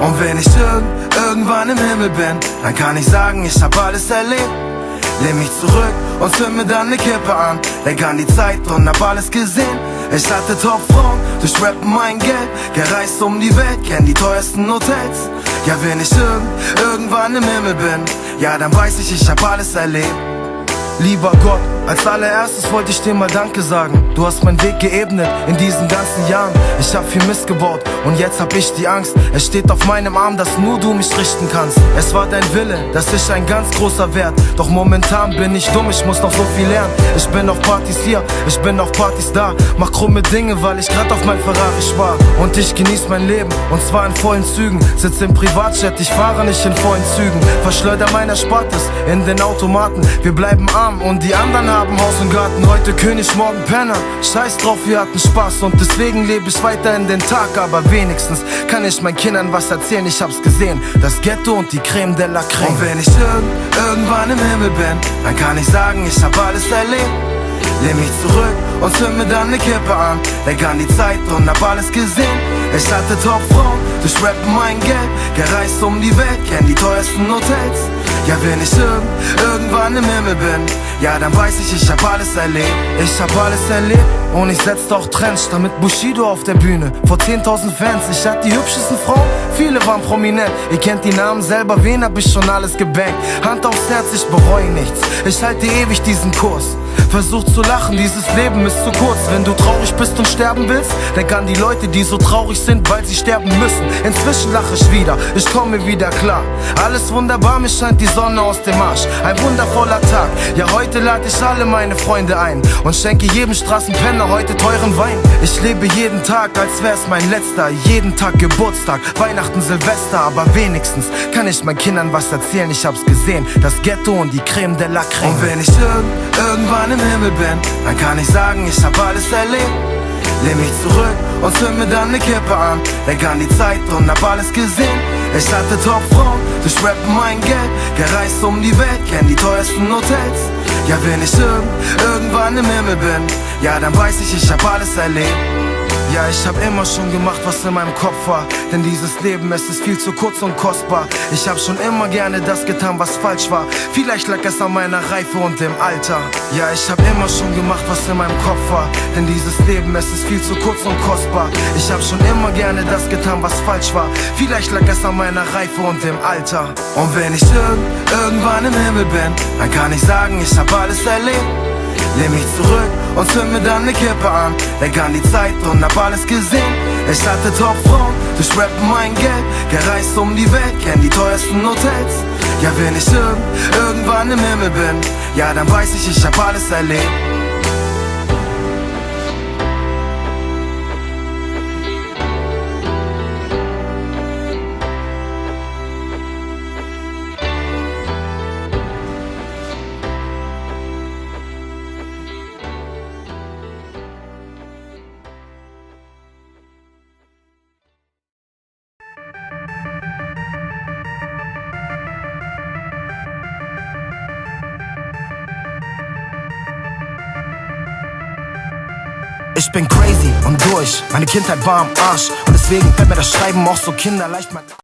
Und wenn ich irgendwann im Himmel bin, dann kann ich sagen, ich hab alles erlebt. Lehn mich zurück und zünd mir dann ne Kippe an. Denk an die Zeit und hab alles gesehen. Ich hatte Top-Frauen, durch Rappen mein Geld. Gereist um die Welt, kenn die teuersten Hotels. Ja, wenn ich irgendwann im Himmel bin, ja, dann weiß ich, ich hab alles erlebt. Lieber Gott, als allererstes wollte ich dir mal Danke sagen. Du hast meinen Weg geebnet in diesen ganzen Jahren. Ich hab viel Mist gebaut und jetzt hab ich die Angst. Es steht auf meinem Arm, dass nur du mich richten kannst. Es war dein Wille, das ist ein ganz großer Wert. Doch momentan bin ich dumm, ich muss noch so viel lernen. Ich bin auf Partys hier, ich bin auf Partys da. Mach krumme Dinge, weil ich grad auf mein Ferrari spar. Und ich genieß mein Leben, und zwar in vollen Zügen. Sitz im Privatjet, ich fahre nicht in vollen Zügen. Verschleuder mein Erspartes in den Automaten. Wir bleiben arm und die anderen haben Haus und Garten. Heute König, morgen Penner. Scheiß drauf, wir hatten Spaß und deswegen lebe ich weiter in den Tag. Aber wenigstens kann ich meinen Kindern was erzählen. Ich hab's gesehen, das Ghetto und die Creme de la Creme. Und wenn ich irgendwann im Himmel bin, dann kann ich sagen, ich hab alles erlebt. Lehn mich zurück und zünd mir dann ne Kippe an. Denk an die Zeit und hab alles gesehen. Ich hatte Top-Frauen, durch Rappen mein Geld. Gereist um die Welt, kenn die teuersten Hotels. Ja, wenn ich irgendwann im Himmel bin, ja, dann weiß ich, ich hab alles erlebt. Ich hab alles erlebt und ich setzte auch Trends, damit Bushido auf der Bühne vor 10.000 Fans. Ich hatte die hübschesten Frauen, viele waren prominent. Ihr kennt die Namen selber, wen hab ich schon alles gebankt? Hand aufs Herz, ich bereue nichts, ich halte ewig diesen Kurs. Versuch zu lachen, dieses Leben ist zu kurz. Wenn du traurig bist und sterben willst, denk an die Leute, die so traurig sind, weil sie sterben müssen. Inzwischen lache ich wieder, ich komme wieder klar. Alles wunderbar, mir scheint die Sonne aus dem Arsch. Ein wundervoller Tag, ja, heute lade ich alle meine Freunde ein und schenke jedem Straßenpenner heute teuren Wein. Ich lebe jeden Tag, als wär's mein letzter. Jeden Tag Geburtstag, Weihnachten, Silvester. Aber wenigstens kann ich meinen Kindern was erzählen. Ich hab's gesehen, das Ghetto und die Creme de la Creme. Und wenn ich irgendwann im Himmel bin, dann kann ich sagen, ich hab alles erlebt. Lehn mich zurück und zünd mir dann ne Kippe an. Denk an die Zeit und hab alles gesehen. Ich hatte Top-Frauen, durch Rappen mein Geld. Gereist um die Welt, kenn die teuersten Hotels. Ja, wenn ich irgendwann im Himmel bin, ja, dann weiß ich, ich hab alles erlebt. Ja, ich hab immer schon gemacht, was in meinem Kopf war. Denn dieses Leben, es ist viel zu kurz und kostbar. Ich hab schon immer gerne das getan, was falsch war. Vielleicht lag es an meiner Reife und dem Alter. Ja, ich hab immer schon gemacht, was in meinem Kopf war. Denn dieses Leben, es ist viel zu kurz und kostbar. Ich hab schon immer gerne das getan, was falsch war. Vielleicht lag es an meiner Reife und dem Alter. Und wenn ich irgendwann im Himmel bin, dann kann ich sagen, ich hab alles erlebt. Lehn mich zurück und zünd mir dann ne Kippe an. Denk an die Zeit und hab alles gesehen. Ich hatte Top-Frauen, durch Rappen mein Geld. Gereist um die Welt, kenn die teuersten Hotels. Ja, wenn ich irgendwann im Himmel bin, ja, dann weiß ich, ich hab alles erlebt. Ich bin crazy und durch, meine Kindheit war am Arsch. Und deswegen fällt mir das Schreiben auch so kinderleicht.